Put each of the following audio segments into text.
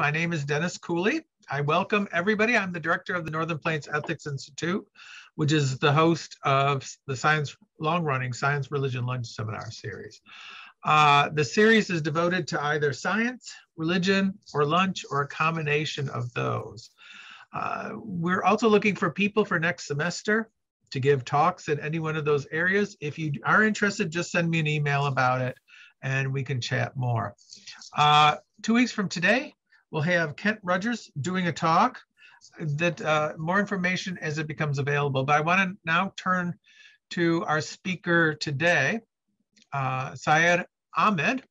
My name is Dennis Cooley. I welcome everybody. I'm the director of the Northern Plains Ethics Institute, which is the host of the long-running Science, Religion, Lunch Seminar series. The series is devoted to either science, religion, or lunch, or a combination of those. We're also looking for people for next semester to give talks in any one of those areas. If you are interested, just send me an email about it and we can chat more. 2 weeks from today, we'll have Kent Rogers doing a talk that more information as it becomes available. But I want to now turn to our speaker today. Syed Ahmad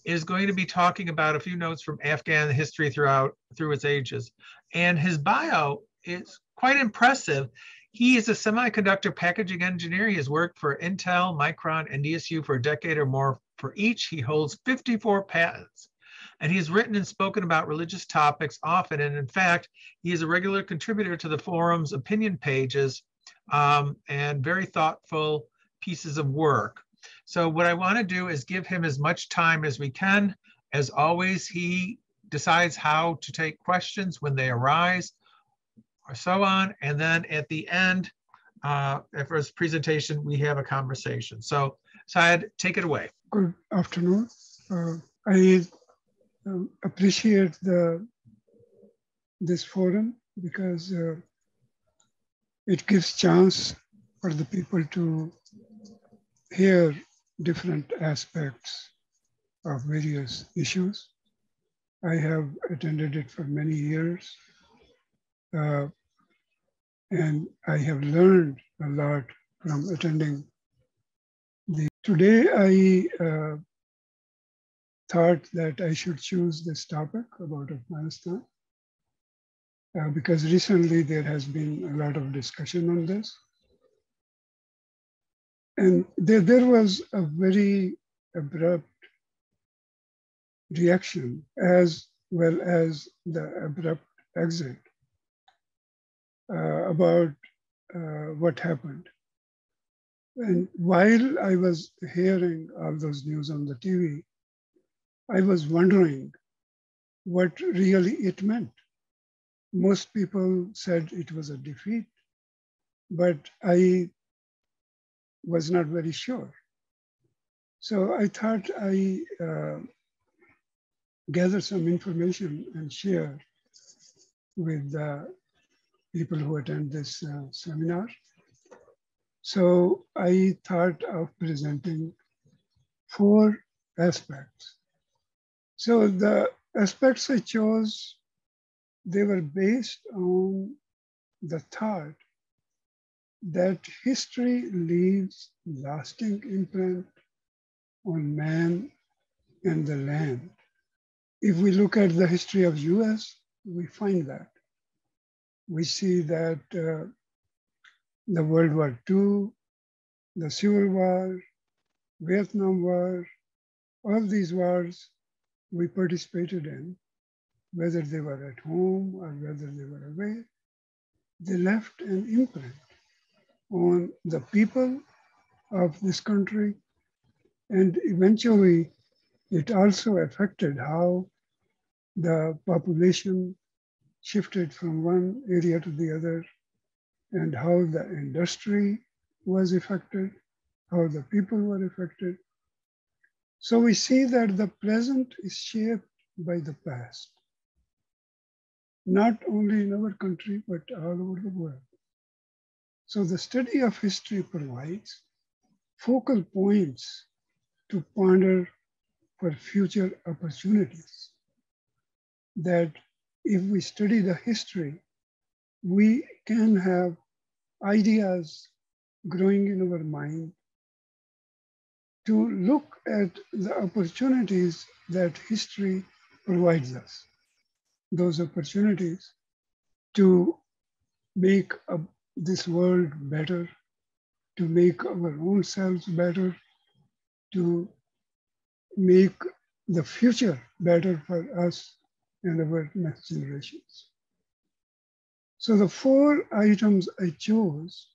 is going to be talking about a few notes from Afghan history through its ages. And his bio is quite impressive. He is a semiconductor packaging engineer. He has worked for Intel, Micron, and NDSU for a decade or more. For each, he holds 54 patents. And he has written and spoken about religious topics often. And in fact, he is a regular contributor to the forum's opinion pages and very thoughtful pieces of work. So what I want to do is give him as much time as we can. As always, he decides how to take questions when they arise or so on. And then at the end, for his presentation, we have a conversation. So Syed, take it away. Good afternoon. I appreciate this forum because it gives chance for the people to hear different aspects of various issues. I have attended it for many years and I have learned a lot from attending. Today I thought that I should choose this topic about Afghanistan because recently there has been a lot of discussion on this. And there was a very abrupt reaction as well as the abrupt exit about what happened. And while I was hearing all those news on the TV, I was wondering what really it meant. Most people said it was a defeat, but I was not very sure. So I thought I gather some information and share with the people who attend this seminar. So I thought of presenting 4 aspects. So the aspects I chose, they were based on the thought that history leaves lasting imprint on man and the land. If we look at the history of US, we find that. We see that the World War II, the Civil War, Vietnam War, all these wars we participated in, whether they were at home or whether they were away, they left an imprint on the people of this country. And eventually, it also affected how the population shifted from one area to the other and how the industry was affected, how the people were affected. So we see that the present is shaped by the past, not only in our country, but all over the world. So the study of history provides focal points to ponder for future opportunities. That if we study the history, we can have ideas growing in our mind to look at the opportunities that history provides us. Those opportunities to make this world better, to make our own selves better, to make the future better for us and our next generations. So the 4 items I chose,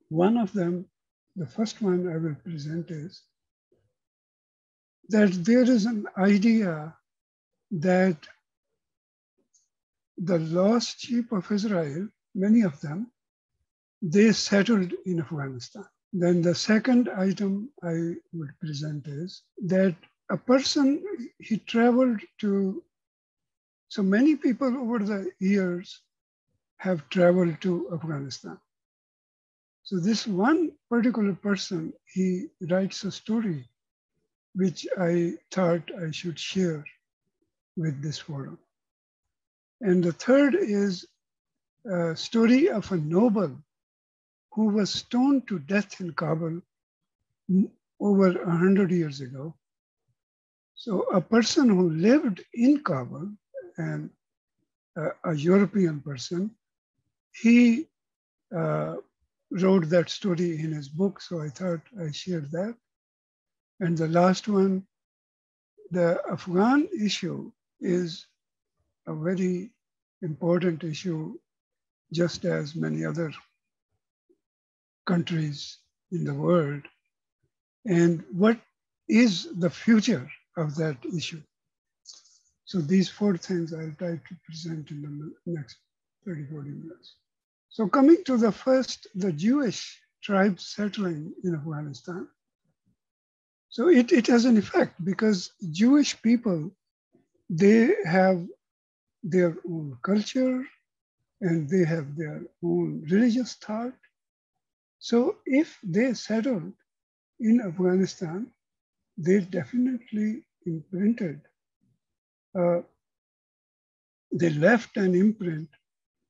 one of them, the first one I will present is that there is an idea that the lost sheep of Israel, many of them, they settled in Afghanistan. Then the second item I would present is that a person, he traveled to, so many people over the years have traveled to Afghanistan. So this one particular person, he writes a story which I thought I should share with this forum. And the third is a story of a noble who was stoned to death in Kabul over 100 years ago. So a person who lived in Kabul and a European person, he wrote that story in his book, so I thought I shared that. And the last one, the Afghan issue is a very important issue, just as many other countries in the world. And what is the future of that issue? So these four things I'll try to present in the next 30, 40 minutes. So coming to the first, the Jewish tribes settling in Afghanistan. So it has an effect because Jewish people, they have their own culture and they have their own religious thought. So if they settled in Afghanistan, they definitely imprinted, they left an imprint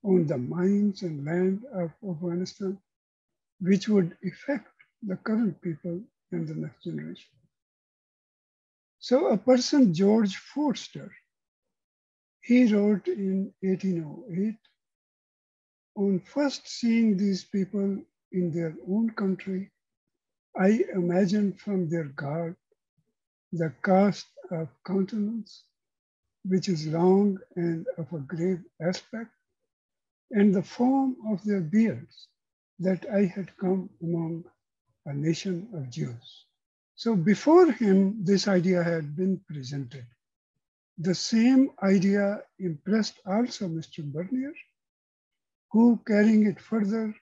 on the minds and land of Afghanistan, which would affect the current people and the next generation. So a person, George Forster, he wrote in 1808, on first seeing these people in their own country, I imagined from their garb the cast of countenance, which is long and of a grave aspect, and the form of their beards, that I had come among a nation of Jews. So before him, this idea had been presented. The same idea impressed also Mr. Bernier, who, carrying it further,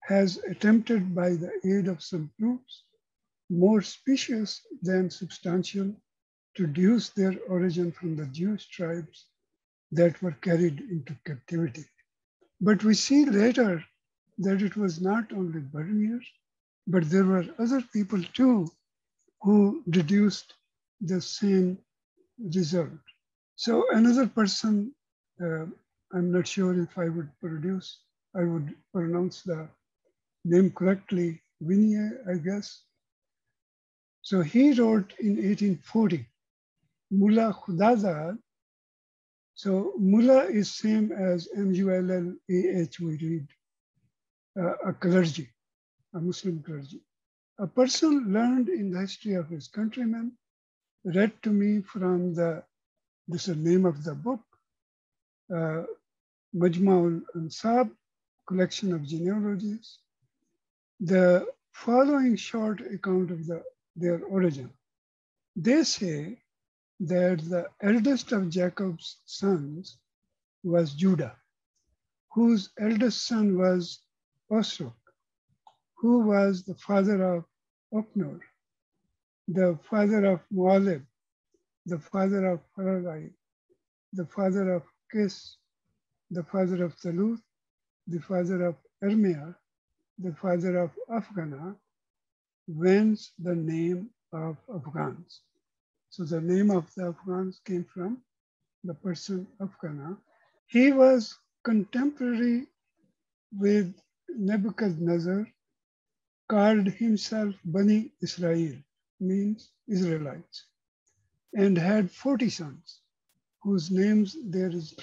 has attempted by the aid of some proofs, more specious than substantial, to deduce their origin from the Jewish tribes that were carried into captivity. But we see later that it was not only Bernier, but there were other people too who deduced the same result. So another person, I'm not sure if I would pronounce the name correctly, Vinier, I guess. So he wrote in 1840, Mullah Khudazad. So Mullah is same as M-U-L-L-A-H, we read, a clergy, a Muslim clergy. A person learned in the history of his countrymen, read to me from this is the name of the book, Majma'ul Ansab, collection of genealogies, the following short account of their origin. They say that the eldest of Jacob's sons was Judah, whose eldest son was Osruk, who was the father of Oknor, the father of Moalib, the father of Harai, the father of Kis, the father of Taluth, the father of Ermiah, the father of Afghana, whence the name of Afghans. So the name of the Afghans came from the person Afghana. He was contemporary with Nebuchadnezzar, called himself Bani Israel, means Israelites, and had 40 sons, whose names there is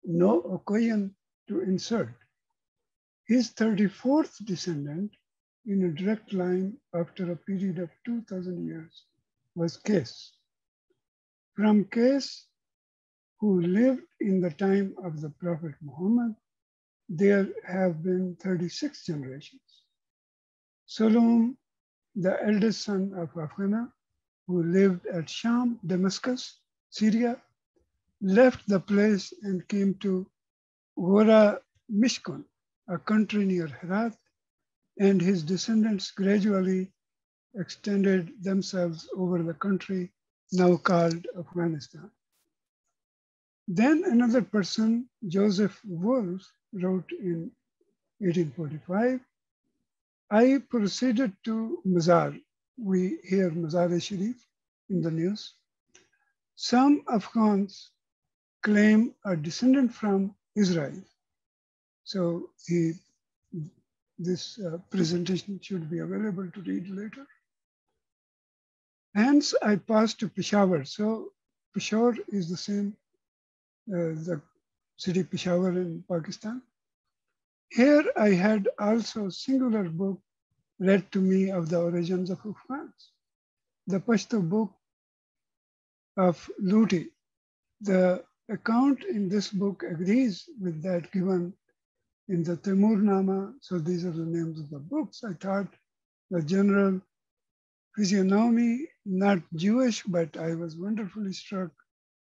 no occasion to insert. His 34th descendant in a direct line after a period of 2,000 years was Qais. From Qais, who lived in the time of the Prophet Muhammad, there have been 36 generations. Solom, the eldest son of Afghana, who lived at Sham, Damascus, Syria, left the place and came to Gora Mishkon, a country near Herat, and his descendants gradually extended themselves over the country now called Afghanistan. Then another person, Joseph Wolf, wrote in 1845, I proceeded to Mazar. We hear Mazar-e-Sharif in the news. Some Afghans claim a descendant from Israel. So this presentation should be available to read later. Hence, I passed to Peshawar. So Peshawar is the same, the city Peshawar in Pakistan. Here I had also a singular book read to me of the origins of Afghans. The Pashto book of Luti. The account in this book agrees with that given in the Timur-Nama. So these are the names of the books. I thought the general physiognomy, not Jewish, but I was wonderfully struck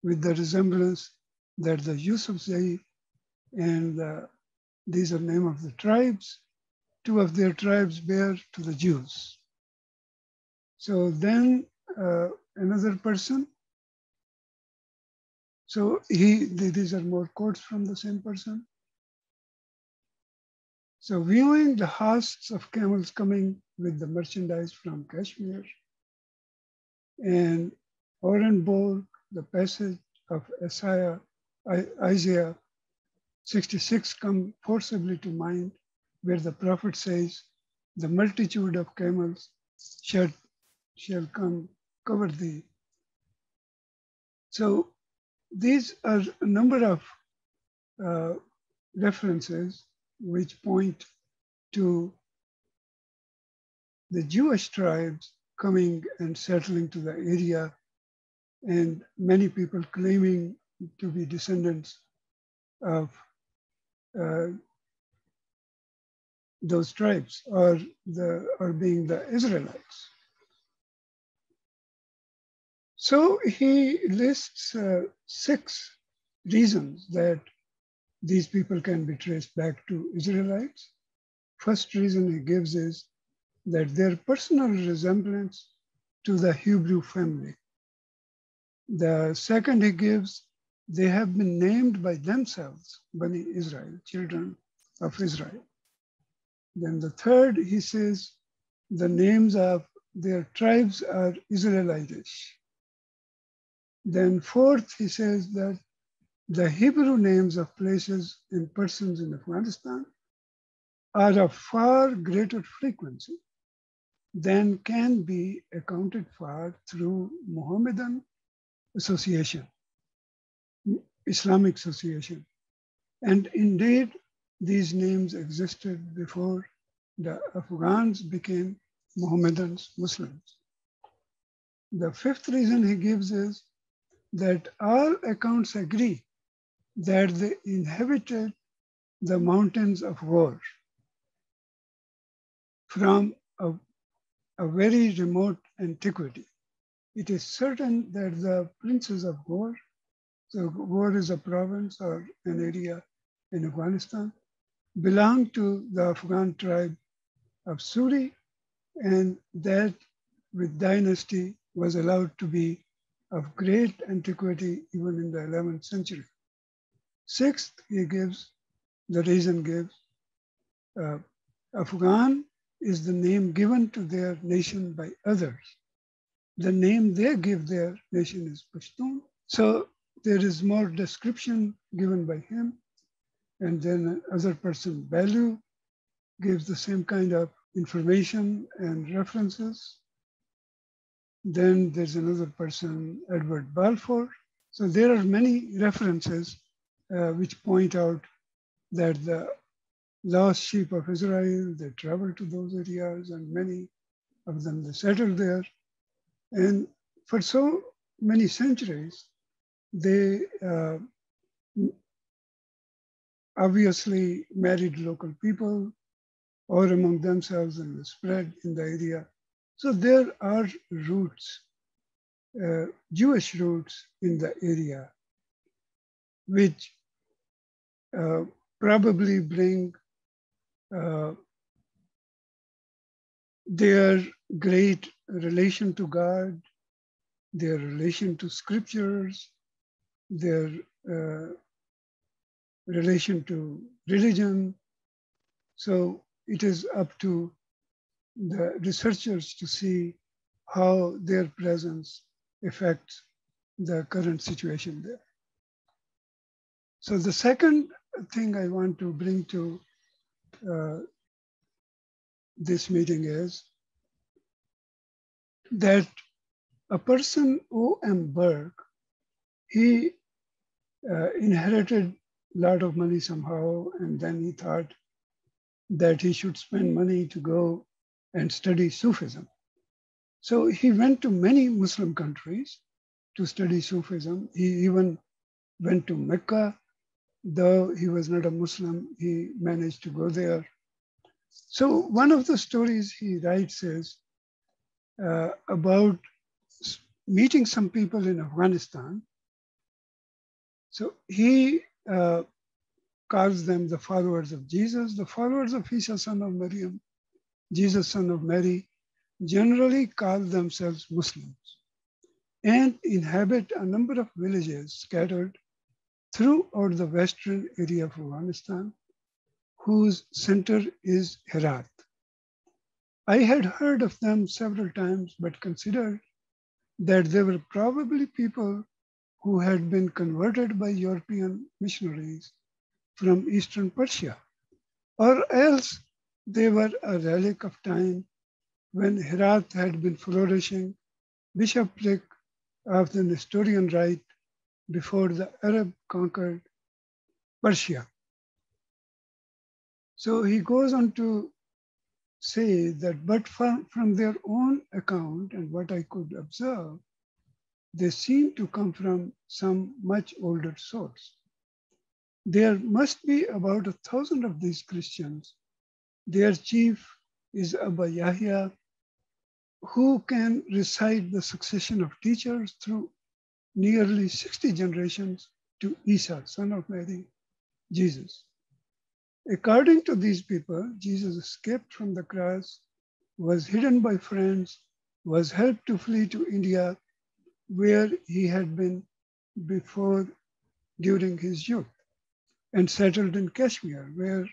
with the resemblance that the Yusufzai and these are name of the tribes. Two of their tribes bear to the Jews. So then another person. So these are more quotes from the same person. So viewing the hosts of camels coming with the merchandise from Kashmir and Orenburg, the passage of Isaiah 66 come forcibly to mind, where the prophet says, the multitude of camels shall come cover thee. So these are a number of references which point to the Jewish tribes coming and settling to the area, and many people claiming to be descendants of those tribes or being the Israelites. So he lists 6 reasons that these people can be traced back to Israelites. First reason he gives is that their personal resemblance to the Hebrew family. The second he gives, they have been named by themselves, Bani Israel, children of Israel. Then the third, he says, the names of their tribes are Israelitish. Then fourth, he says that the Hebrew names of places and persons in Afghanistan are of far greater frequency than can be accounted for through Mohammedan association, Islamic association. And indeed, these names existed before the Afghans became Mohammedans, Muslims. The fifth reason he gives is that all accounts agree that they inhabited the mountains of War from a very remote antiquity. It is certain that the princes of War, so War is a province or an area in Afghanistan, belonged to the Afghan tribe of Suri, and that with dynasty was allowed to be of great antiquity even in the 11th century. Sixth, he gives, the reason gives, Afghan is the name given to their nation by others. The name they give their nation is Pashtun. So there is more description given by him. And then another person, Balu, gives the same kind of information and references. Then there's another person, Edward Balfour. So there are many references which point out that the lost sheep of Israel, they traveled to those areas and many of them, they settled there. And for so many centuries, they obviously married local people or among themselves and spread in the area. So there are roots, Jewish roots in the area. which probably bring their great relation to God, their relation to scriptures, their relation to religion. So it is up to the researchers to see how their presence affects the current situation there. So the second thing I want to bring to this meeting is that a person, O.M. Burke, he inherited a lot of money somehow, and then he thought that he should spend money to go and study Sufism. So he went to many Muslim countries to study Sufism. He even went to Mecca. Though he was not a Muslim, he managed to go there. So one of the stories he writes is about meeting some people in Afghanistan. So he calls them the followers of Jesus, the followers of Isa, son of Maryam, Jesus, son of Mary, generally call themselves Muslims and inhabit a number of villages scattered throughout the western area of Afghanistan, whose center is Herat. I had heard of them several times, but considered that they were probably people who had been converted by European missionaries from Eastern Persia, or else they were a relic of time when Herat had been flourishing bishopric of the Nestorian Rite before the Arab conquered Persia. So he goes on to say that, but from their own account and what I could observe, they seem to come from some much older source. There must be about 1,000 of these Christians. Their chief is Abba Yahya, who can recite the succession of teachers through nearly 60 generations to Isa, son of Mary, Jesus. According to these people, Jesus escaped from the cross, was hidden by friends, was helped to flee to India, where he had been before during his youth, and settled in Kashmir, where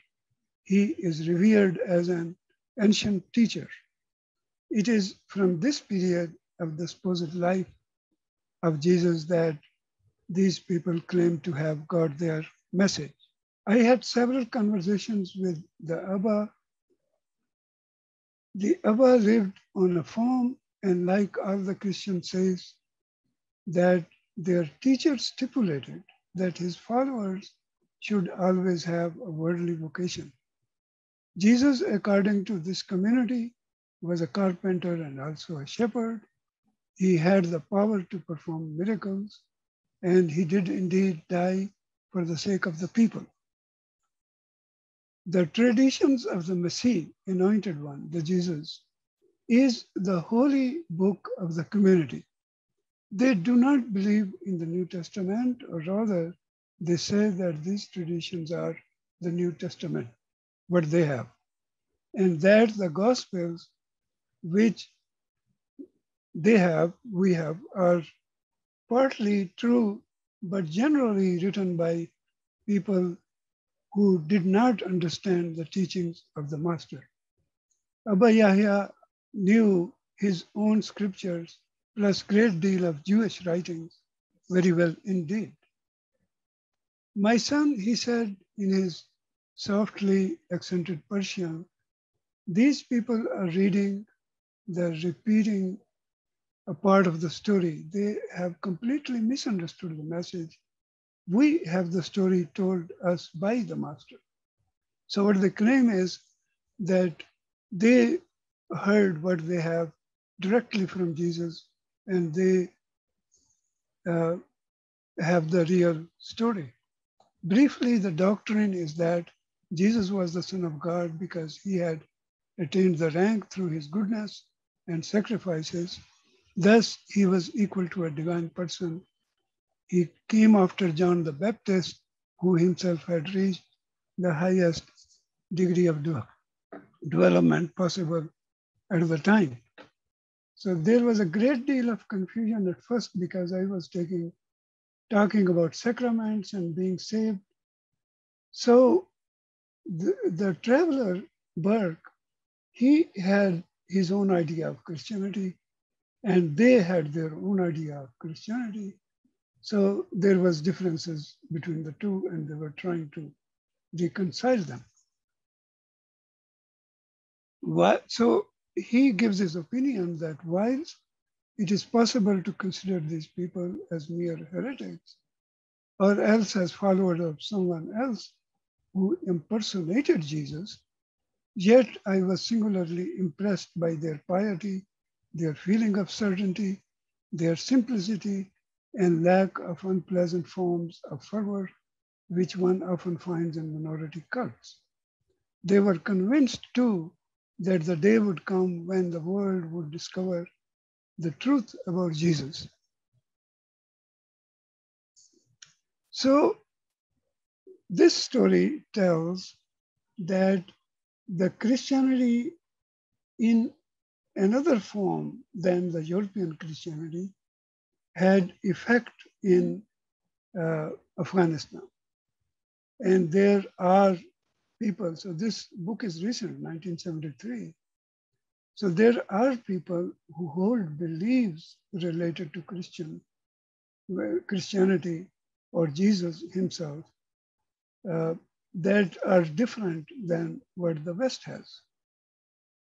he is revered as an ancient teacher. It is from this period of the supposed life of Jesus that these people claim to have got their message. I had several conversations with the Abba. The Abba lived on a farm, and like all the Christians says, that their teacher stipulated that his followers should always have a worldly vocation. Jesus, according to this community, was a carpenter and also a shepherd. He had the power to perform miracles, and he did indeed die for the sake of the people. The traditions of the Messiah, anointed one, the Jesus, is the holy book of the community. They do not believe in the New Testament, or rather, they say that these traditions are the New Testament, what they have, and that the Gospels which they have, we have, are partly true, but generally written by people who did not understand the teachings of the Master. Abba Yahya knew his own scriptures plus great deal of Jewish writings very well indeed. My son, he said in his softly accented Persian, these people are reading the repeating a part of the story. They have completely misunderstood the message. We have the story told us by the Master. So what they claim is that they heard what they have directly from Jesus, and they have the real story. Briefly, the doctrine is that Jesus was the Son of God because he had attained the rank through his goodness and sacrifices. Thus, he was equal to a divine person. He came after John the Baptist, who himself had reached the highest degree of development possible at the time. So there was a great deal of confusion at first because I was talking about sacraments and being saved. So the traveler, Burke, he had his own idea of Christianity, and they had their own idea of Christianity. So there was differences between the two, and they were trying to reconcile them. So he gives his opinion that whilst it is possible to consider these people as mere heretics, or else as followers of someone else who impersonated Jesus, yet I was singularly impressed by their piety, their feeling of certainty, their simplicity, and lack of unpleasant forms of fervor, which one often finds in minority cults. They were convinced too that the day would come when the world would discover the truth about Jesus. So this story tells that the Christianity in another form than the European Christianity had effect in Afghanistan. And there are people, so this book is recent, 1973. So there are people who hold beliefs related to Christianity or Jesus himself that are different than what the West has.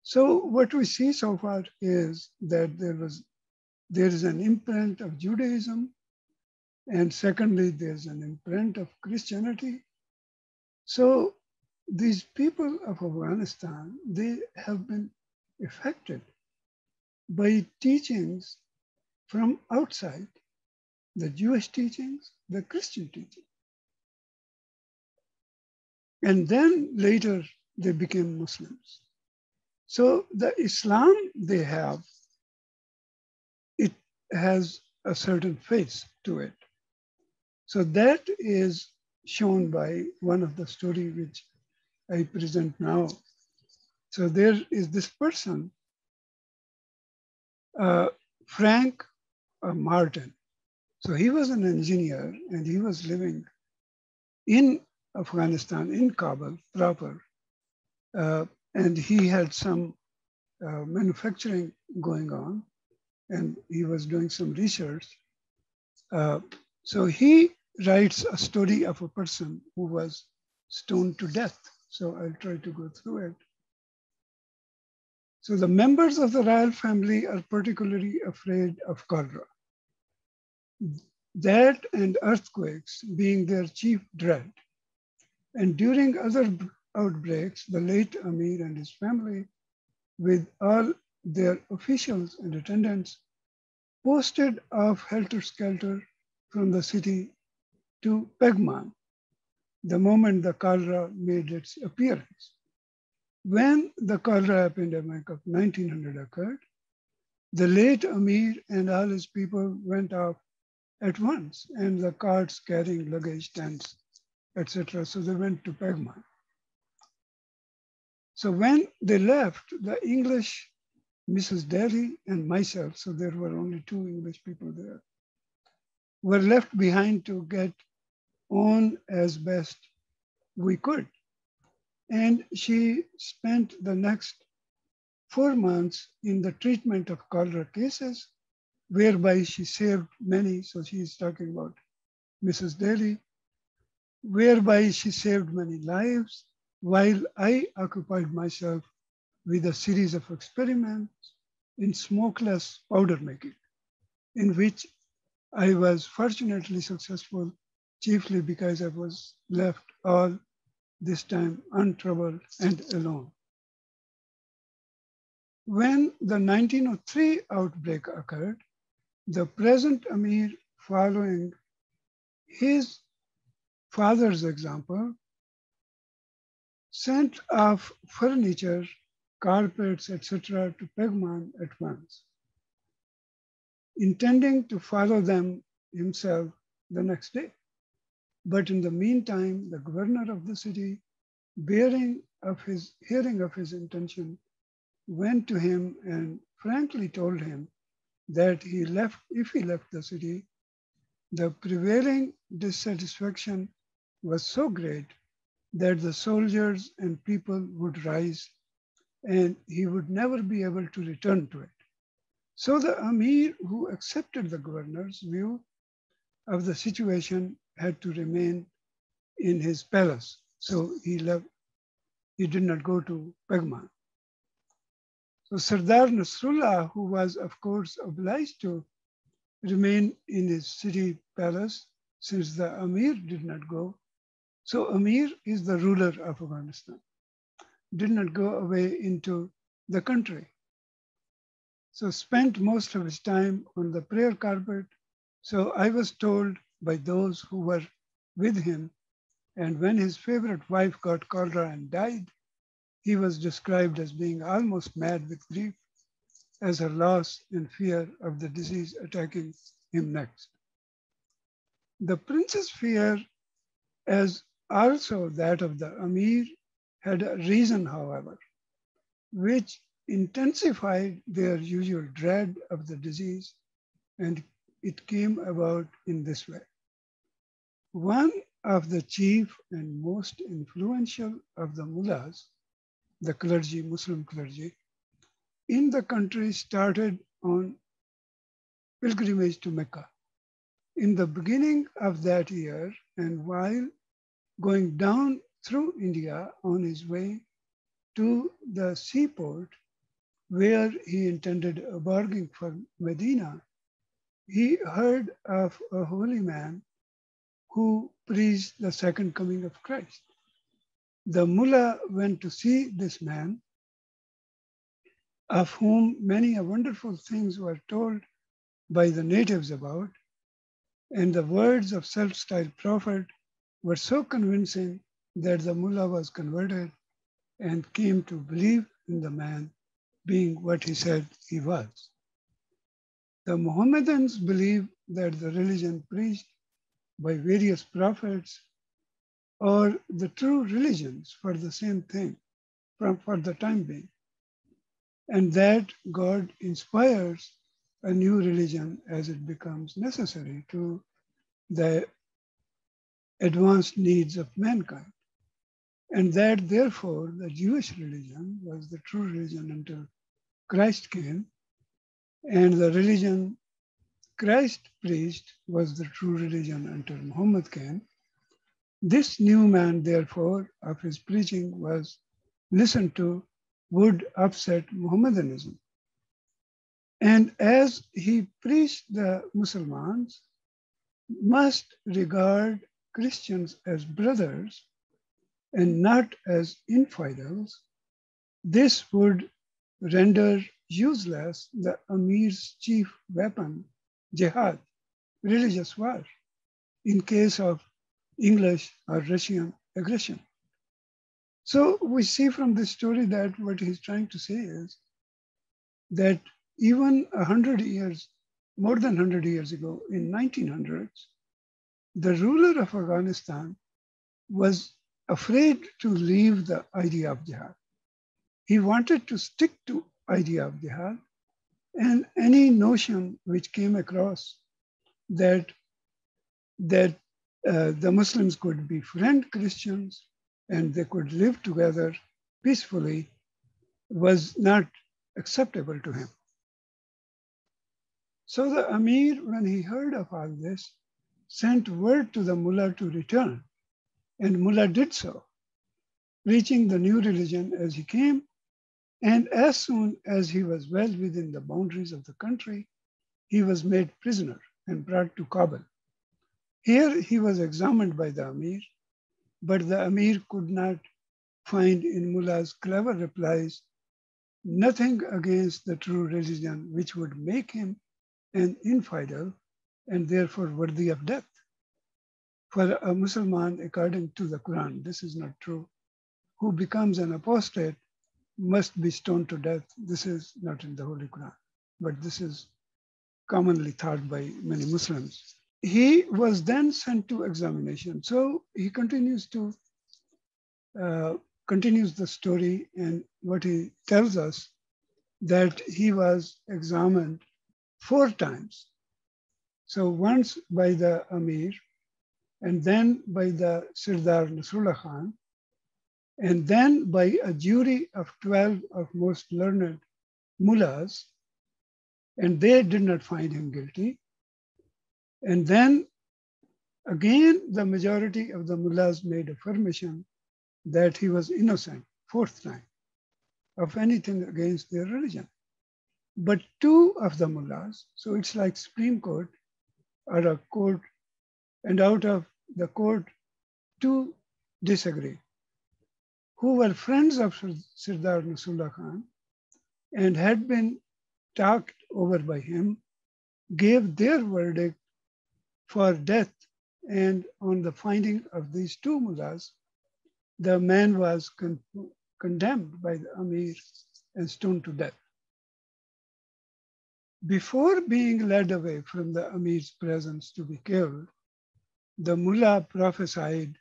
So what we see so far is that there is an imprint of Judaism, and secondly, there's an imprint of Christianity. So these people of Afghanistan, they have been affected by teachings from outside, the Jewish teachings, the Christian teachings. And then later they became Muslims. So the Islam they have, it has a certain face to it. So that is shown by one of the stories which I present now. So there is this person, Frank Martin. So he was an engineer and he was living in Afghanistan, in Kabul proper. And he had some manufacturing going on, and he was doing some research. So he writes a story of a person who was stoned to death. So I'll try to go through it. So the members of the royal family are particularly afraid of cholera. That and earthquakes being their chief dread. And during other outbreaks, the late Amir and his family, with all their officials and attendants, posted off helter-skelter from the city to Pegman the moment the cholera made its appearance. When the cholera epidemic of 1900 occurred, the late Amir and all his people went off at once, and the carts carrying luggage, tents, etc. So they went to Pegman. So when they left, the English, Mrs. Daly and myself, so there were only 2 English people there, were left behind to get on as best we could. And she spent the next 4 months in the treatment of cholera cases, whereby she saved many, so she's talking about Mrs. Daly, whereby she saved many lives, while I occupied myself with a series of experiments in smokeless powder making, in which I was fortunately successful, chiefly because I was left all this time untroubled and alone. When the 1903 outbreak occurred, the present Amir, following his father's example, sent off furniture, carpets, etc. to Pegman at once, intending to follow them himself the next day. But in the meantime, the governor of the city, hearing of his intention, went to him and frankly told him that if he left the city, the prevailing dissatisfaction was so great that the soldiers and people would rise and he would never be able to return to it. So the Amir, who accepted the governor's view of the situation, had to remain in his palace. So he did not go to Pegman. So Sardar Nasrullah, who was of course obliged to remain in his city palace since the Amir did not go. So Amir is the ruler of Afghanistan, did not go away into the country. So spent most of his time on the prayer carpet. So I was told by those who were with him, and when his favorite wife got cholera and died, he was described as being almost mad with grief as her loss and fear of the disease attacking him next. The prince's fear, as also that of the Amir, had a reason, however, which intensified their usual dread of the disease, and it came about in this way. One of the chief and most influential of the mullahs, the clergy, Muslim clergy, in the country started on pilgrimage to Mecca. In the beginning of that year, and while going down through India on his way to the seaport, where he intended embarking for Medina, he heard of a holy man who preached the second coming of Christ. The mullah went to see this man, of whom many wonderful things were told by the natives about, and the words of self-styled prophet were so convincing that the mullah was converted and came to believe in the man being what he said he was. The Mohammedans believe that the religion preached by various prophets or the true religions for the same thing for the time being, and that God inspires a new religion as it becomes necessary to the advanced needs of mankind. And that therefore the Jewish religion was the true religion until Christ came, and the religion Christ preached was the true religion until Muhammad came. This new man, therefore, of his preaching was listened to, would upset Mohammedanism. And as he preached, the Muslims must regard Christians as brothers and not as infidels, this would render useless the Amir's chief weapon, jihad, religious war, in case of English or Russian aggression. So we see from this story that what he's trying to say is that even 100 years, more than 100 years ago, in 1900s, the ruler of Afghanistan was afraid to leave the idea of jihad. He wanted to stick to idea of jihad, and any notion which came across that the Muslims could befriend Christians and they could live together peacefully was not acceptable to him. So the Amir, when he heard of all this, sent word to the mullah to return, and mullah did so, preaching the new religion as he came. And as soon as he was well within the boundaries of the country, he was made prisoner and brought to Kabul. Here he was examined by the Amir, but the Amir could not find in Mullah's clever replies nothing against the true religion which would make him an infidel and therefore worthy of death. For a Muslim, according to the Quran, this is not true, who becomes an apostate must be stoned to death. This is not in the Holy Quran, but this is commonly thought by many Muslims. he was then sent to examination. So he continues the story, and what he tells us that he was examined 4 times. So once by the Amir, and then by the Sirdar Nasrullah Khan, and then by a jury of 12 of most learned mullahs, and they did not find him guilty. And then again, the majority of the mullahs made affirmation that he was innocent, 4th time, of anything against their religion. But 2 of the mullahs, so it's like Supreme Court or a court, and out of the court, 2 disagree, who were friends of Sirdar Nasrullah Khan and had been talked over by him, gave their verdict for death. And on the finding of these 2 mullahs, the man was condemned by the Amir and stoned to death. Before being led away from the Amir's presence to be killed, the mullah prophesied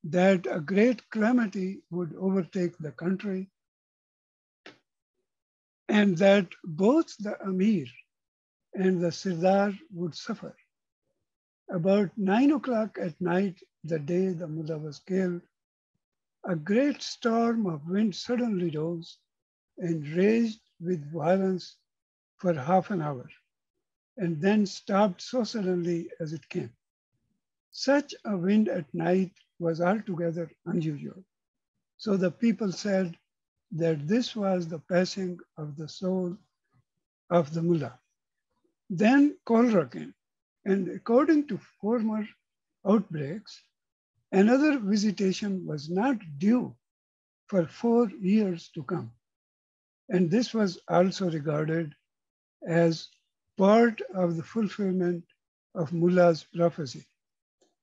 that a great calamity would overtake the country and that both the Amir and the Sirdar would suffer. About 9 o'clock at night, the day the mullah was killed, a great storm of wind suddenly rose and raged with violence for half an hour, and then stopped so suddenly as it came. Such a wind at night was altogether unusual. So the people said that this was the passing of the soul of the mullah. Then cholera came, and according to former outbreaks, another visitation was not due for 4 years to come. And this was also regarded as part of the fulfillment of Mullah's prophecy,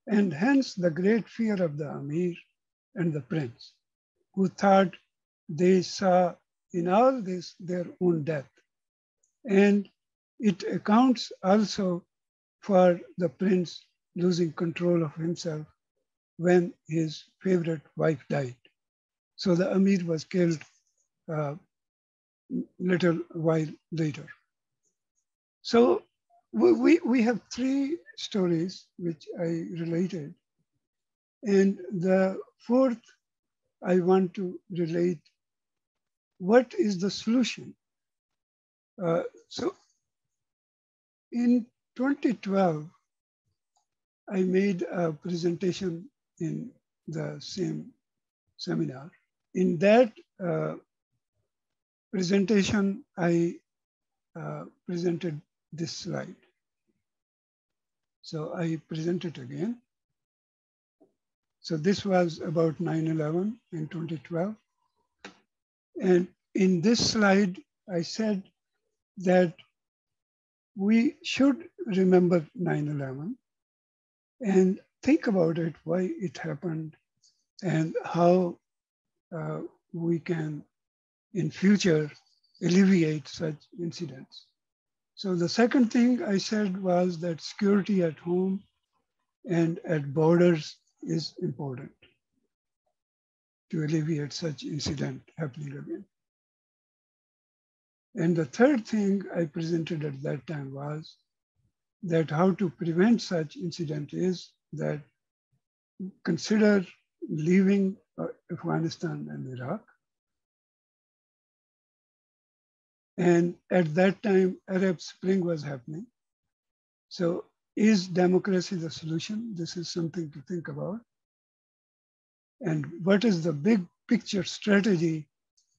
and hence the great fear of the Amir and the prince, who thought they saw in all this their own death. And it accounts also for the prince losing control of himself when his favorite wife died. So the Amir was killed a little while later. So we have 3 stories which I related. And the 4th, I want to relate what is the solution. So in 2012, I made a presentation in the same seminar. In that presentation, I presented this slide. So I present it again. So this was about 9/11 in 2012. And in this slide, I said that we should remember 9/11 and think about it, why it happened, and how we can, in future, alleviate such incidents. So the second thing I said was that security at home and at borders is important to alleviate such incident happening again. And the third thing I presented at that time was that how to prevent such incident is that consider leaving Afghanistan and Iraq. And at that time, Arab Spring was happening. So is democracy the solution? This is something to think about. And what is the big picture strategy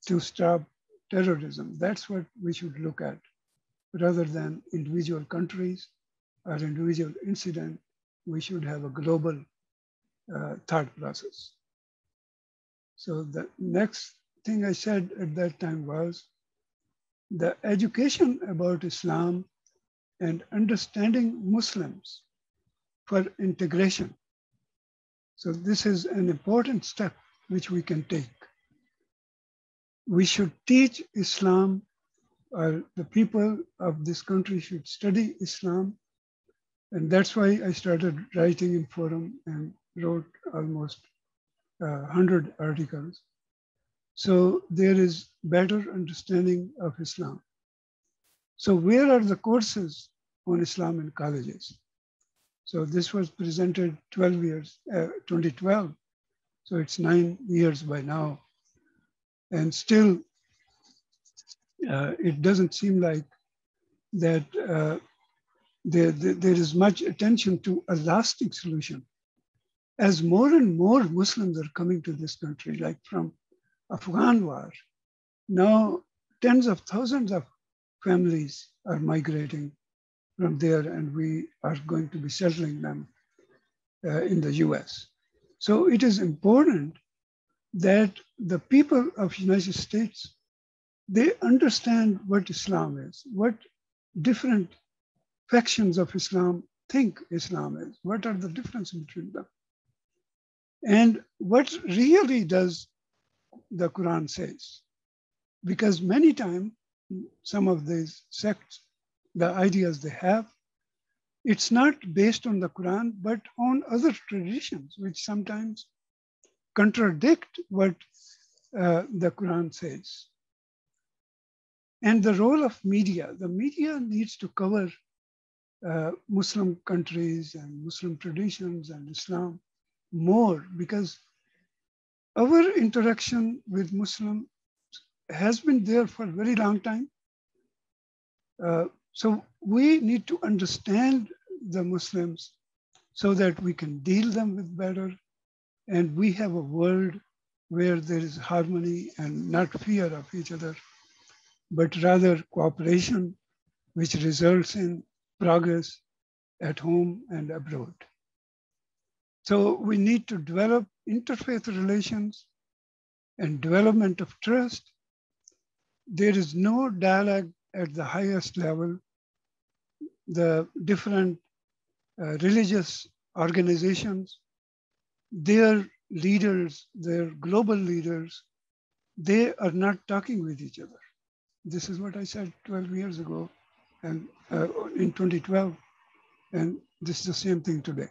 to stop terrorism? That's what we should look at, rather than individual countries or individual incident. We should have a global thought process. So the next thing I said at that time was the education about Islam and understanding Muslims for integration. So this is an important step which we can take. We should teach Islam, or the people of this country should study Islam And that's why I started writing in forum and wrote almost 100 articles. So there is better understanding of Islam. So where are the courses on Islam in colleges? So this was presented 2012. So it's 9 years by now. And still, it doesn't seem like that there is much attention to a lasting solution. As more and more Muslims are coming to this country, like from Afghan war, now tens of thousands of families are migrating from there, and we are going to be settling them in the US. So it is important that the people of United States, they understand what Islam is, what different factions of Islam think Islam is, what are the differences between them, and what really does the Quran says. Because many times, some of these sects, the ideas they have, it's not based on the Quran, but on other traditions, which sometimes contradict what the Quran says. And the role of media, the media needs to cover Muslim countries and Muslim traditions and Islam more, because our interaction with Muslim has been there for a very long time. So we need to understand the Muslims so that we can deal them with better, and we have a world where there is harmony and not fear of each other, but rather cooperation, which results in progress at home and abroad. So we need to develop interfaith relations and development of trust. There is no dialogue at the highest level. The different religious organizations, their leaders, their global leaders, they are not talking with each other. This is what I said 12 years ago and in 2012, and this is the same thing today.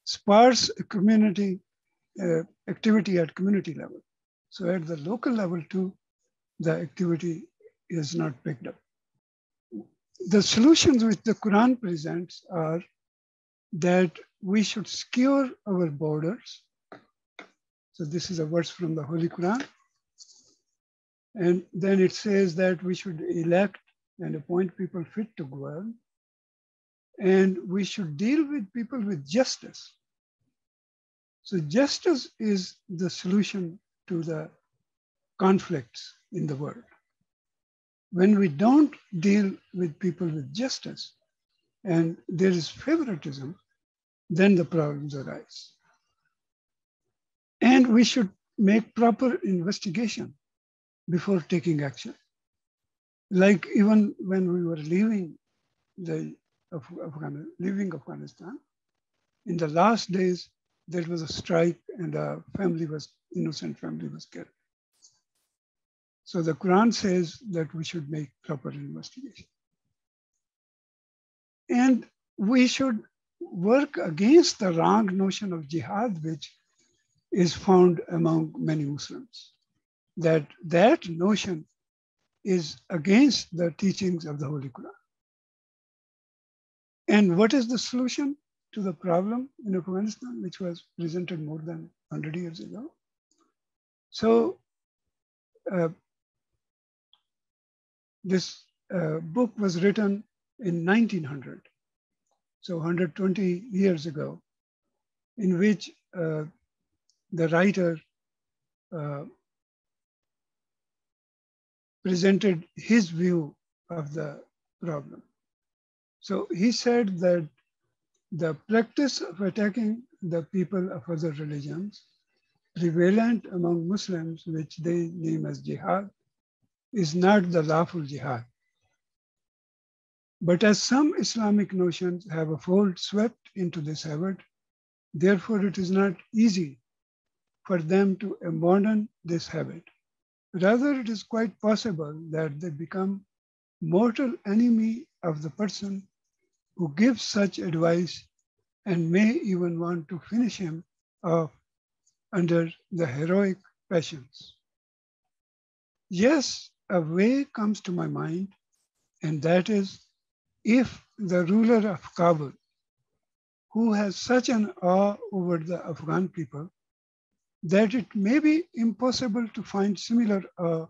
Sparse community activity at community level. So at the local level too, the activity is not picked up. The solutions which the Quran presents are that we should secure our borders. So this is a verse from the Holy Quran. And then it says that we should elect and appoint people fit to govern. And we should deal with people with justice. So justice is the solution to the conflicts in the world. When we don't deal with people with justice and there is favoritism, then the problems arise. And we should make proper investigation before taking action. Like even when we were leaving Afghanistan, in the last days, there was a strike and a innocent family was killed. So the Quran says that we should make proper investigation. And we should work against the wrong notion of jihad, which is found among many Muslims. That notion is against the teachings of the Holy Quran. And what is the solution to the problem in Afghanistan, which was presented more than 100 years ago? So this book was written in 1900, so 120 years ago, in which the writer presented his view of the problem. So he said that the practice of attacking the people of other religions prevalent among Muslims, which they name as jihad, is not the lawful jihad. But as some Islamic notions have a fold swept into this habit, therefore it is not easy for them to abandon this habit. Rather, it is quite possible that they become mortal enemy of the person who gives such advice and may even want to finish him off under the heroic passions. Yes, a way comes to my mind, and that is if the ruler of Kabul, who has such an awe over the Afghan people that it may be impossible to find similar awe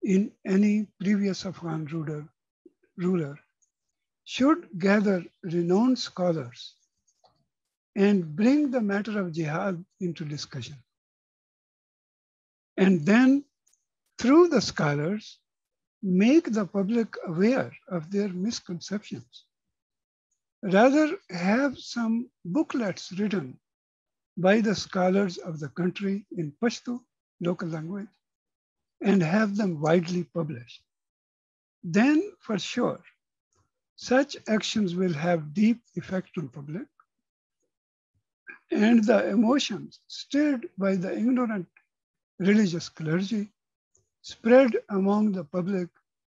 in any previous Afghan ruler, should gather renowned scholars and bring the matter of jihad into discussion. And then, through the scholars, make the public aware of their misconceptions. Rather, have some booklets written by the scholars of the country in Pashto, local language, and have them widely published. Then, for sure, such actions will have deep effect on public, and the emotions stirred by the ignorant religious clergy spread among the public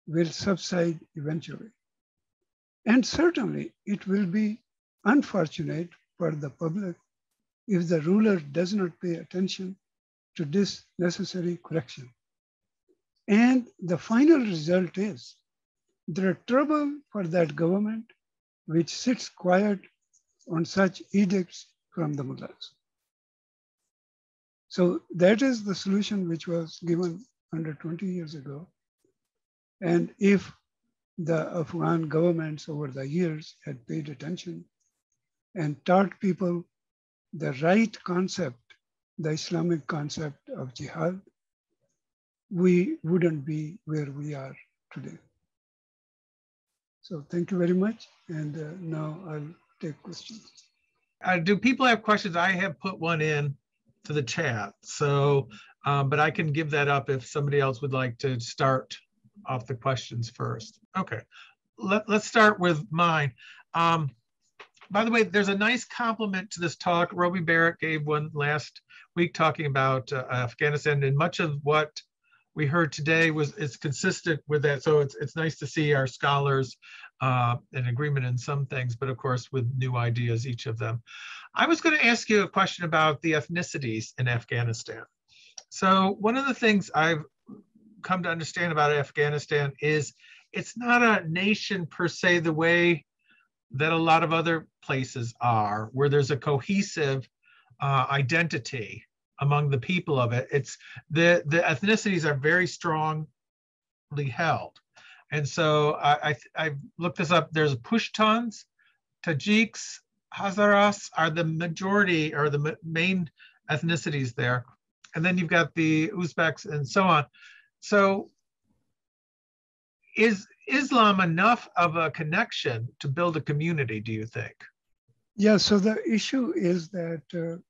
will subside eventually. And certainly it will be unfortunate for the public if the ruler does not pay attention to this necessary correction. And the final result is the trouble for that government which sits quiet on such edicts from the mullahs. So that is the solution which was given 120 years ago. And if the Afghan governments over the years had paid attention and taught people the right concept, the Islamic concept of jihad, we wouldn't be where we are today. So thank you very much. And now I'll take questions. Do people have questions? I have put one in to the chat. So, but I can give that up if somebody else would like to start off the questions first. Okay, let's start with mine. By the way, there's a nice compliment to this talk. Roby Barrett gave one last week talking about Afghanistan, and much of what we heard today is consistent with that. So it's nice to see our scholars in agreement in some things, but of course with new ideas, each of them. I was going to ask you a question about the ethnicities in Afghanistan. So one of the things I've come to understand about Afghanistan is it's not a nation per se the way that a lot of other places are, where there's a cohesive identity among the people of it. It's the ethnicities are very strongly held. And so I've looked this up. There's Pashtuns, Tajiks, Hazaras are the majority or the main ethnicities there. And then you've got the Uzbeks and so on. So is Islam enough of a connection to build a community, do you think? Yeah, so the issue is that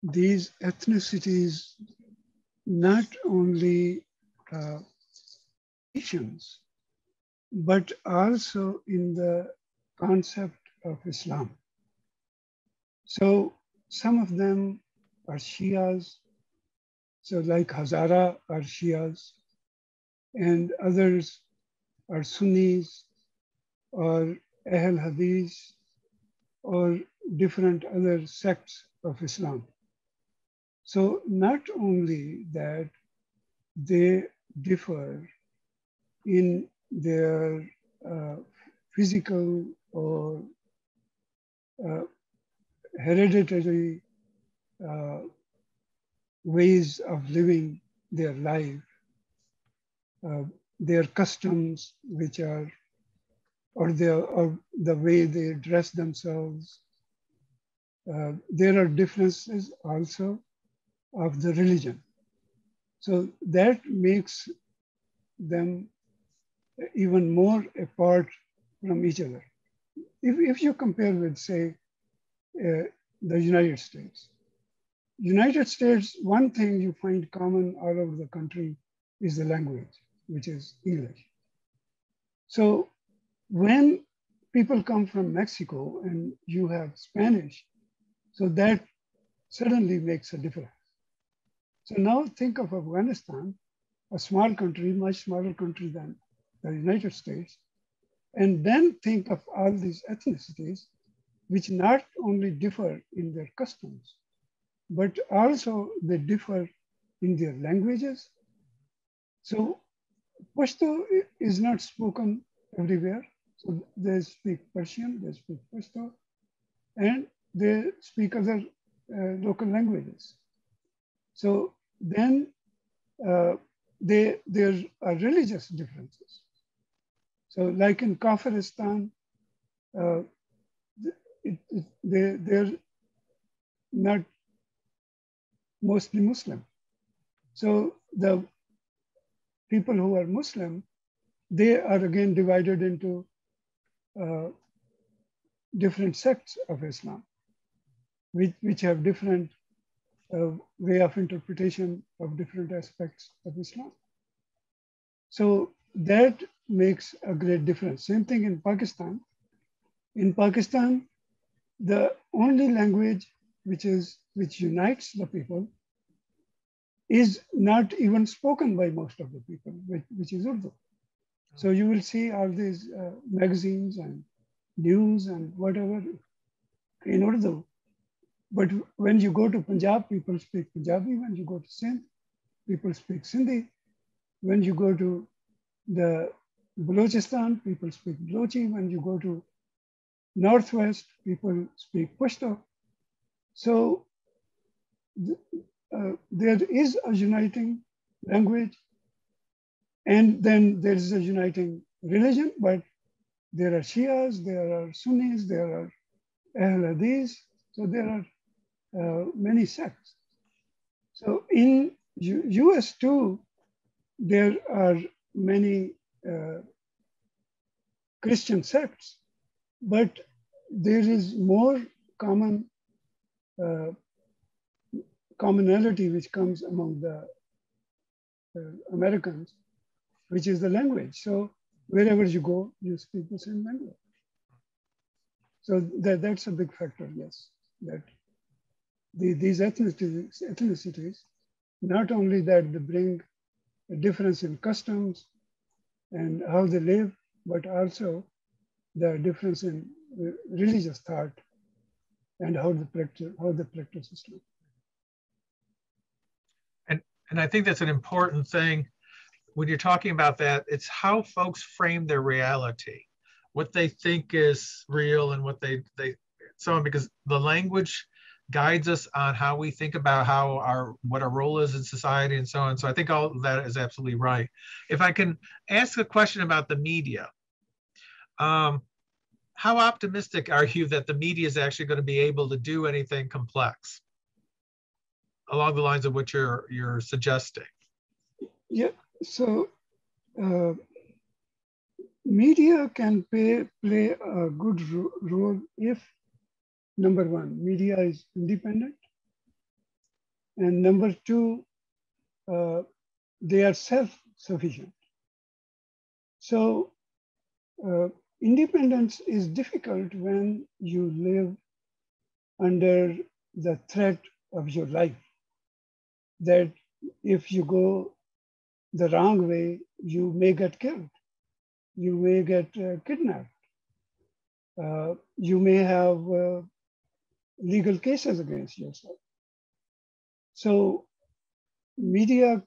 these ethnicities not only nations, but also in the concept of Islam. So some of them are Shias, so like Hazara are Shias, and others are Sunnis or Ahl Hadith or different other sects of Islam. So not only that they differ in their physical or hereditary ways of living their life, their customs, which are, or the way they dress themselves. There are differences also of the religion. So that makes them even more apart from each other. If you compare with, say, the United States. United States, one thing you find common all over the country is the language, which is English. So when people come from Mexico and you have Spanish, so that suddenly makes a difference. So now think of Afghanistan, a small country, much smaller country than the United States, and then think of all these ethnicities, which not only differ in their customs, but also they differ in their languages. So Pashto is not spoken everywhere. So they speak Persian, they speak Pashto, and they speak other local languages. So then there are religious differences. So like in Kafiristan, they're not mostly Muslim. So the people who are Muslim, they are again divided into different sects of Islam, which have different way of interpretation of different aspects of Islam. So that makes a great difference. Same thing in Pakistan. In Pakistan, the only language which unites the people is not even spoken by most of the people, which is Urdu. So you will see all these magazines and news and whatever in Urdu. But when you go to Punjab, people speak Punjabi. When you go to Sindh, people speak Sindhi. When you go to the Balochistan, people speak Balochi. When you go to Northwest, people speak Pashto. So there is a uniting language, and then there is a uniting religion, but there are Shias, there are Sunnis, there are Ahl Hadith, so there are many sects. So in US too, there are many Christian sects, but there is more commonality which comes among the Americans, which is the language. So wherever you go, you speak the same language. So that's a big factor, yes, that these ethnicities, not only that they bring a difference in customs and how they live, but also the difference in religious thought and how they practice Islam. And I think that's an important thing when you're talking about that. It's how folks frame their reality, what they think is real and what they so on, because the language guides us on how we think about what our role is in society and so on. So I think all of that is absolutely right. If I can ask a question about the media, how optimistic are you that the media is actually going to be able to do anything complex along the lines of what you're suggesting? Yeah, so media can play a good role if, number one, media is independent, and number two, they are self-sufficient. So independence is difficult when you live under the threat of your life, that if you go the wrong way, you may get killed, you may get kidnapped, you may have legal cases against yourself. So media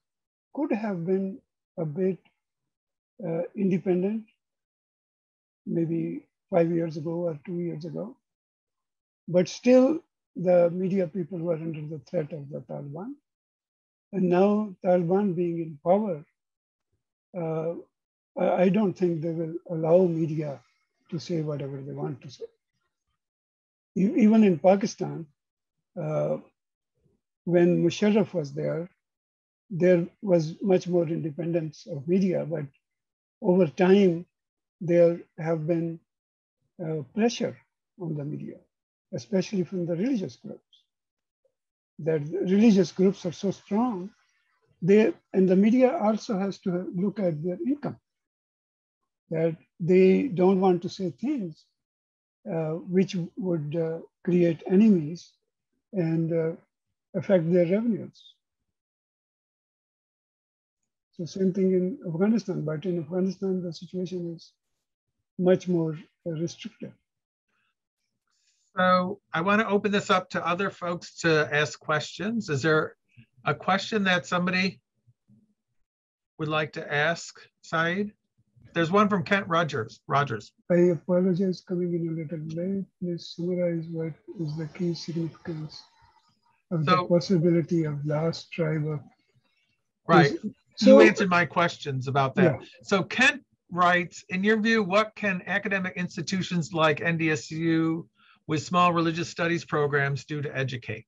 could have been a bit independent, maybe 5 years ago or 2 years ago, but still the media people were under the threat of the Taliban. And now Taliban being in power, I don't think they will allow media to say whatever they want to say. Even in Pakistan, when Musharraf was there was much more independence of media, but over time, there have been pressure on the media, especially from the religious groups. That religious groups are so strong, and the media also has to look at their income, that they don't want to say things which would create enemies and affect their revenues. So same thing in Afghanistan, but in Afghanistan, the situation is much more restricted. So I want to open this up to other folks to ask questions. Is there a question that somebody would like to ask, Syed? There's one from Kent Rogers. I apologize coming in a little late. Please summarize what is the key significance of the possibility of last tribe of... Right. You answered my questions about that. Yeah. So Kent writes, in your view, what can academic institutions like NDSU with small religious studies programs do to educate?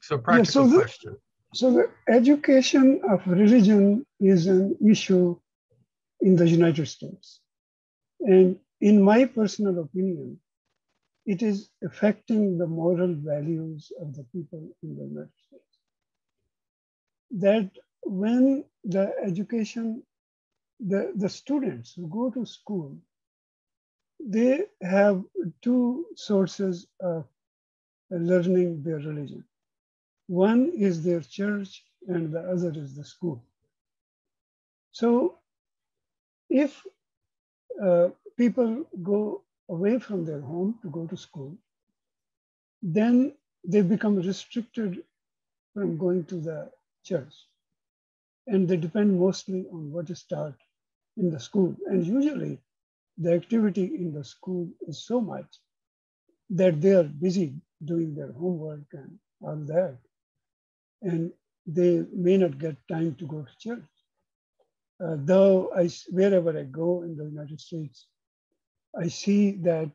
So practical question. So the education of religion is an issue in the United States. And in my personal opinion, it is affecting the moral values of the people in the United States. That when the education, the students who go to school, they have two sources of learning their religion. One is their church and the other is the school. So if people go away from their home to go to school, then they become restricted from going to the church. And they depend mostly on what is taught in the school. And usually the activity in the school is so much that they are busy doing their homework and all that. And they may not get time to go to church. Though wherever I go in the United States, I see that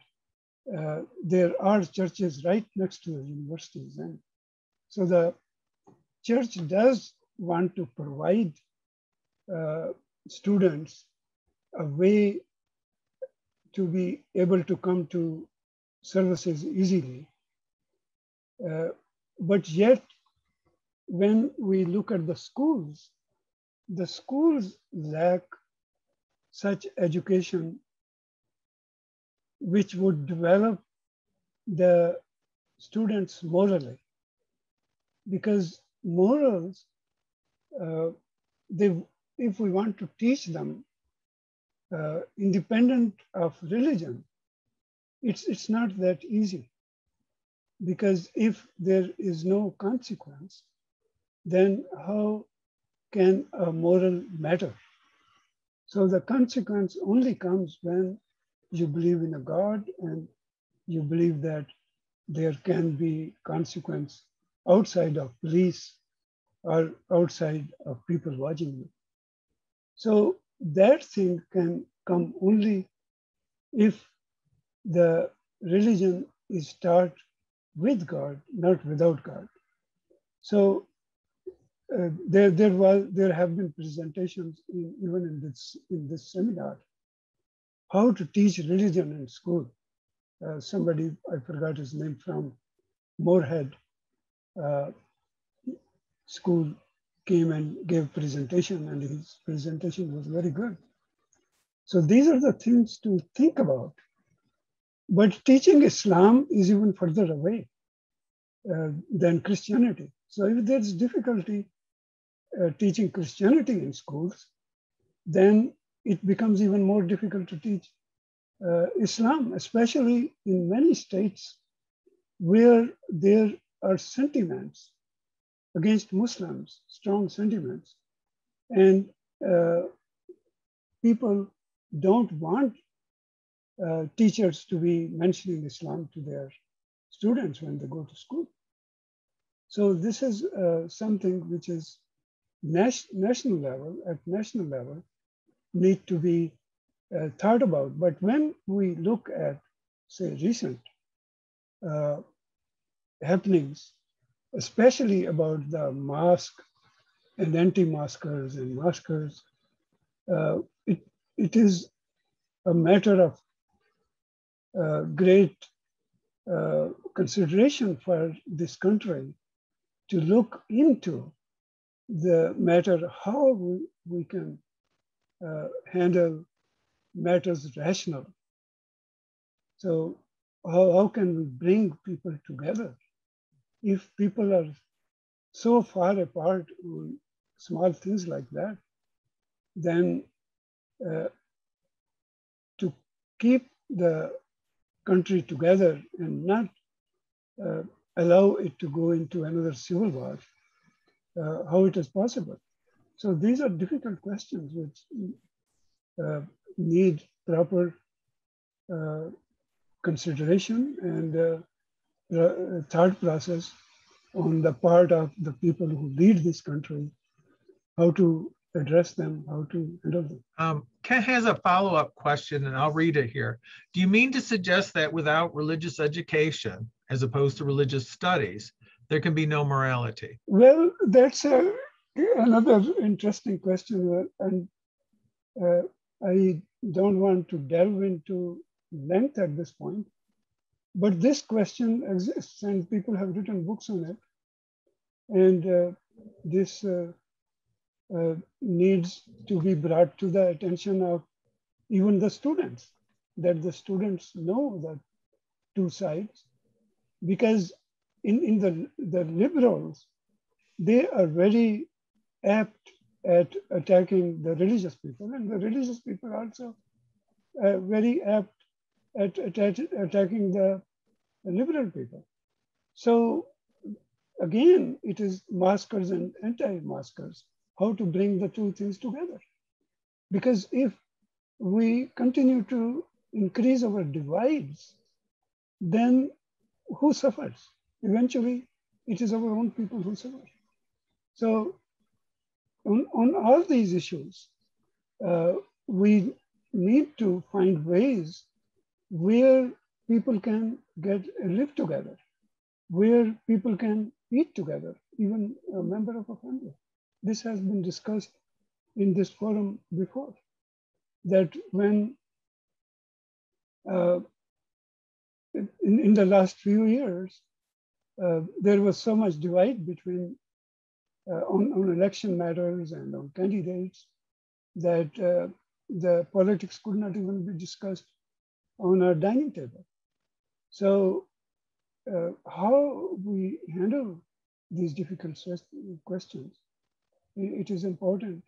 there are churches right next to the universities. And so the church does want to provide students a way to be able to come to services easily. But yet, when we look at the schools lack such education which would develop the students morally. Because morals, if we want to teach them independent of religion, it's not that easy. Because if there is no consequence, then how can a moral matter? So the consequence only comes when you believe in a God and you believe that there can be consequence outside of police or outside of people watching you. So that thing can come only if the religion is taught with God, not without God. So there have been presentations even in this seminar, how to teach religion in school. Somebody, I forgot his name, from Moorhead School came and gave presentation, and his presentation was very good. So these are the things to think about. But teaching Islam is even further away than Christianity. So if there's difficulty teaching Christianity in schools, then it becomes even more difficult to teach Islam, especially in many states where there are sentiments against Muslims, strong sentiments. And people don't want teachers to be mentioning Islam to their students when they go to school. So this is something which is national level, need to be thought about. But when we look at, say, recent happenings, especially about the mask and anti-maskers and maskers, it is a matter of great consideration for this country to look into the matter how we can handle matters rational. So how can we bring people together? If people are so far apart on small things like that, then keep the country together and not allow it to go into another civil war, how it is possible. So these are difficult questions which need proper consideration and thought process on the part of the people who lead this country, how to address them, how to handle them. Ken has a follow-up question, and I'll read it here. Do you mean to suggest that without religious education, as opposed to religious studies, there can be no morality? Well, that's another interesting question, and I don't want to delve into length at this point, but this question exists and people have written books on it. And this needs to be brought to the attention of even the students, that the students know the two sides, because in the liberals, they are very apt at attacking the religious people, and the religious people also very apt at attacking the liberal people. So again, it is maskers and anti-maskers, how to bring the two things together. Because if we continue to increase our divides, then who suffers? Eventually, it is our own people who suffer. So on all these issues, we need to find ways where people can live together, where people can eat together, even a member of a family. This has been discussed in this forum before, that when in the last few years, there was so much divide between on election matters and on candidates that the politics could not even be discussed on our dining table. So how we handle these difficult questions, it is important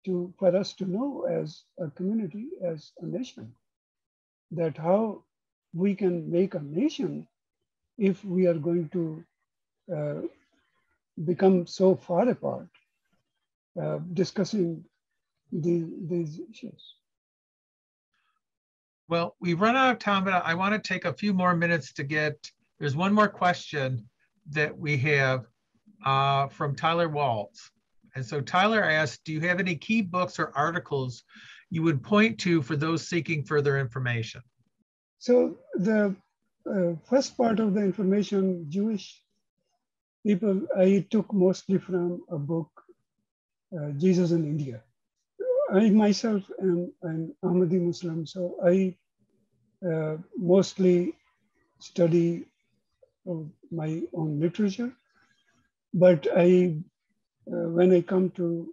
for us to know as a community, as a nation, that how we can make a nation if we are going to become so far apart discussing these issues. Well, we've run out of time, but I want to take a few more minutes to there's one more question that we have from Tyler Waltz. And so Tyler asked, do you have any key books or articles you would point to for those seeking further information? So the first part of the information, Jewish people, I took mostly from a book, Jesus in India. I myself am an Ahmadi Muslim, so I mostly study my own literature. But when I come to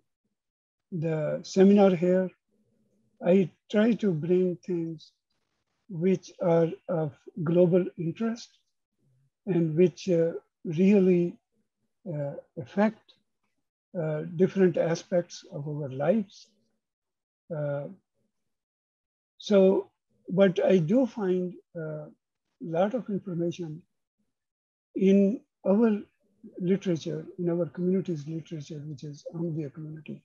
the seminar here, I try to bring things which are of global interest and which really affect different aspects of our lives. But I do find a lot of information in our literature, in our community's literature, which is Ahmadiyya community,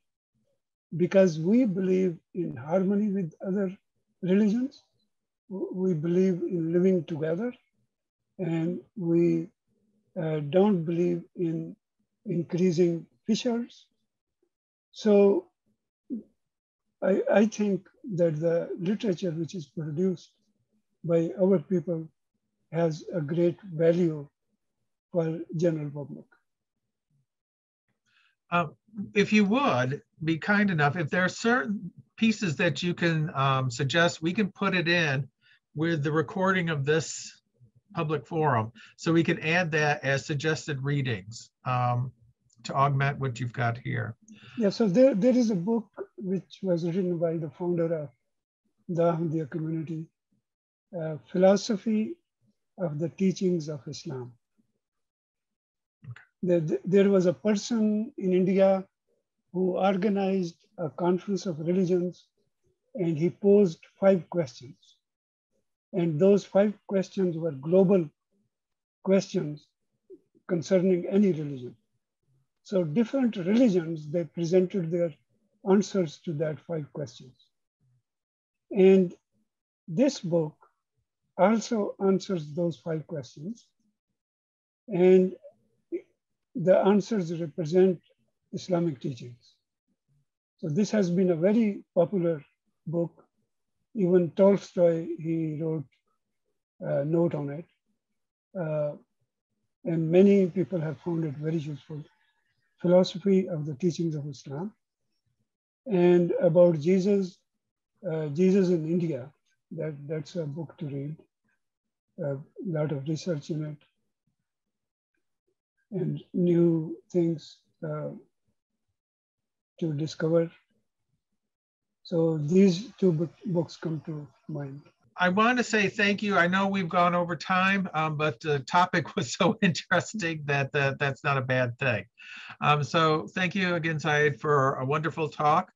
because we believe in harmony with other religions. We believe in living together, and we don't believe in increasing fissures. So I think that the literature which is produced by our people has a great value for general public. If you would be kind enough, if there are certain pieces that you can suggest, we can put it in with the recording of this public forum. So we can add that as suggested readings to augment what you've got here. Yeah, so there is a book which was written by the founder of the Ahmadiyya community, Philosophy of the Teachings of Islam. There was a person in India who organized a conference of religions, and he posed 5 questions. And those 5 questions were global questions concerning any religion. So different religions, they presented their answers to that 5 questions. And this book also answers those 5 questions. And the answers represent Islamic teachings. So this has been a very popular book. Even Tolstoy, he wrote a note on it. And many people have found it very useful. Philosophy of the Teachings of Islam. And about Jesus, Jesus in India, that's a book to read. A lot of research in it. And new things to discover. So these 2 books come to mind. I want to say thank you. I know we've gone over time, but the topic was so interesting that that's not a bad thing. So thank you again, Syed, for a wonderful talk.